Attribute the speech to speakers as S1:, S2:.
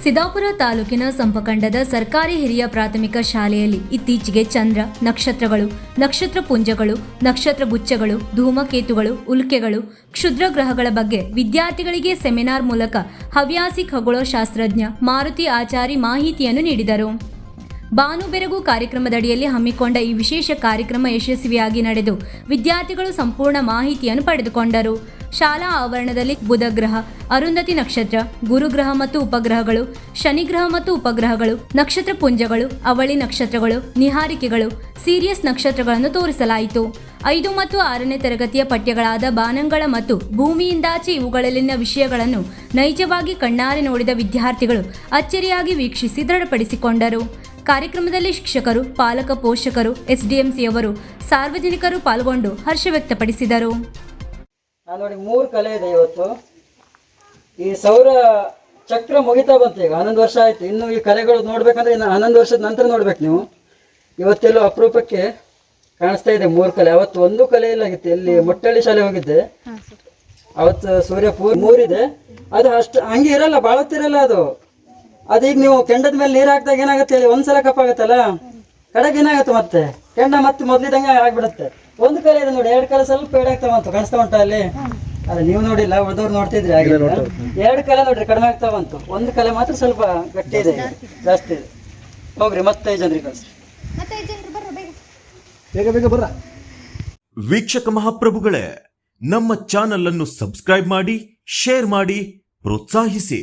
S1: ಸಿದ್ದಾಪುರ ತಾಲೂಕಿನ ಸಂಪಕಂಡದ ಸರ್ಕಾರಿ ಹಿರಿಯ ಪ್ರಾಥಮಿಕ ಶಾಲೆಯಲ್ಲಿ ಇತ್ತೀಚೆಗೆ ಚಂದ್ರ, ನಕ್ಷತ್ರಗಳು, ನಕ್ಷತ್ರ ಪುಂಜಗಳು, ನಕ್ಷತ್ರ ಗುಚ್ಛಗಳು, ಧೂಮಕೇತುಗಳು, ಉಲ್ಕೆಗಳು, ಕ್ಷುದ್ರ ಗ್ರಹಗಳ ಬಗ್ಗೆ ವಿದ್ಯಾರ್ಥಿಗಳಿಗೆ ಸೆಮಿನಾರ್ ಮೂಲಕ ಹವ್ಯಾಸಿ ಖಗೋಳಶಾಸ್ತ್ರಜ್ಞ ಮಾರುತಿ ಆಚಾರಿ ಮಾಹಿತಿಯನ್ನು ನೀಡಿದರು. ಬಾನು ಬೆರಗು ಕಾರ್ಯಕ್ರಮದಡಿಯಲ್ಲಿ ಹಮ್ಮಿಕೊಂಡ ಈ ವಿಶೇಷ ಕಾರ್ಯಕ್ರಮ ಯಶಸ್ವಿಯಾಗಿ ನಡೆದು ವಿದ್ಯಾರ್ಥಿಗಳು ಸಂಪೂರ್ಣ ಮಾಹಿತಿಯನ್ನು ಪಡೆದುಕೊಂಡರು. ಶಾಲಾ ಆವರಣದಲ್ಲಿ ಬುಧ ಗ್ರಹ, ಅರುಂಧತಿ ನಕ್ಷತ್ರ, ಗುರುಗ್ರಹ ಮತ್ತು ಉಪಗ್ರಹಗಳು, ಶನಿಗ್ರಹ ಮತ್ತು ಉಪಗ್ರಹಗಳು, ನಕ್ಷತ್ರ ಪುಂಜಗಳು, ಅವಳಿ ನಕ್ಷತ್ರಗಳು, ನಿಹಾರಿಕೆಗಳು, ಸೀರಿಯಸ್ ನಕ್ಷತ್ರಗಳನ್ನು ತೋರಿಸಲಾಯಿತು. 5 ಮತ್ತು 6ನೇ ತರಗತಿಯ ಪಠ್ಯಗಳಾದ ಬಾನಂಗಳ ಮತ್ತು ಭೂಮಿಯಿಂದಾಚೆ ಇವುಗಳಲ್ಲಿನ ವಿಷಯಗಳನ್ನು ನೈಜವಾಗಿ ಕಣ್ಣಾರೆ ನೋಡಿದ ವಿದ್ಯಾರ್ಥಿಗಳು ಅಚ್ಚರಿಯಾಗಿ ವೀಕ್ಷಿಸಿ ದೃಢಪಡಿಸಿಕೊಂಡರು. ಕಾರ್ಯಕ್ರಮದಲ್ಲಿ ಶಿಕ್ಷಕರು, ಪಾಲಕ ಪೋಷಕರು, ಎಸ್ಡಿಎಂಸಿಯವರು, ಸಾರ್ವಜನಿಕರು ಪಾಲ್ಗೊಂಡು ಹರ್ಷ ವ್ಯಕ್ತಪಡಿಸಿದರು.
S2: ನೋಡಿ 3 ಕಲೆ ಇದೆ ಇವತ್ತು. ಈ ಸೌರ ಚಕ್ರ ಮುಗಿತಾ ಬಂತು, ಈಗ 11 ವರ್ಷ ಆಯ್ತು. ಇನ್ನು ಈ ಕಲೆಗಳು ನೋಡ್ಬೇಕಂದ್ರೆ ಇನ್ನು 11 ವರ್ಷದ ನಂತರ ನೋಡ್ಬೇಕು ನೀವು. ಇವತ್ತೆಲ್ಲೋ ಅಪರೂಪಕ್ಕೆ ಕಾಣಿಸ್ತಾ ಇದೆ 3 ಕಲೆ. ಅವತ್ತು ಒಂದು ಕಲೆ ಇಲ್ಲ ಆಗಿತ್ತು. ಇಲ್ಲಿ ಮೊಟ್ಟಳ್ಳಿ ಶಾಲೆ ಹೋಗಿದ್ದೆ, ಅವತ್ತು ಸೂರ್ಯ ಮೂರಿದೆ. ಅದು ಅಷ್ಟು ಹಂಗೆ ಇರಲ್ಲ, ಬಾಳತ್ತಿರಲ್ಲ ಅದು. ಅದೀಗ ನೀವು ಕೆಂಡದ ಮೇಲೆ ನೀರು ಹಾಕಿದಾಗ ಏನಾಗುತ್ತೆ ಹೇಳಿ, ಒಂದ್ಸಲ ಕಪ್ಪಾಗತ್ತಲ್ಲ, ಕಡೆಗೆ ಏನಾಗುತ್ತೆ ಮತ್ತೆ ಕೆಂಡ ಮತ್ತೆ ಮೊದ್ಲಿದಂಗೆ ಆಗ್ಬಿಡುತ್ತೆ. ಒಂದು ಕಲೆ ಇದೆ ನೋಡಿ, 2 ಕಲೆ ಸ್ವಲ್ಪ ಏಡಾಗ್ತಾ ಬಂತು, ಕಾಣಿಸ್ತಾ ಉಂಟ ಅಲ್ಲಿ. ಅದು ನೀವು ನೋಡಿಲ್ಲ, ಉಳಿದವ್ರು ನೋಡ್ತಿದ್ರಿ. ಹಾಗೆ 2 ಕಲೆ ನೋಡ್ರಿ ಕಡಿಮೆ ಆಗ್ತಾ ಬಂತು, ಒಂದು ಕಲೆ ಮಾತ್ರ ಸ್ವಲ್ಪ ಗಟ್ಟಿ ಇದೆ, ಜಾಸ್ತಿ ಇದೆ. ಹೋಗ್ರಿ ಮತ್ತೆ 5 ಜನರಿಗೆ ಕಳಿಸಿ, ಬೇಗ ಬೇಗ ಬರ್ರ.
S3: ವೀಕ್ಷಕ ಮಹಾಪ್ರಭುಗಳೇ, ನಮ್ಮ ಚಾನಲ್ ಅನ್ನು ಸಬ್ಸ್ಕ್ರೈಬ್ ಮಾಡಿ, ಶೇರ್ ಮಾಡಿ, ಪ್ರೋತ್ಸಾಹಿಸಿ.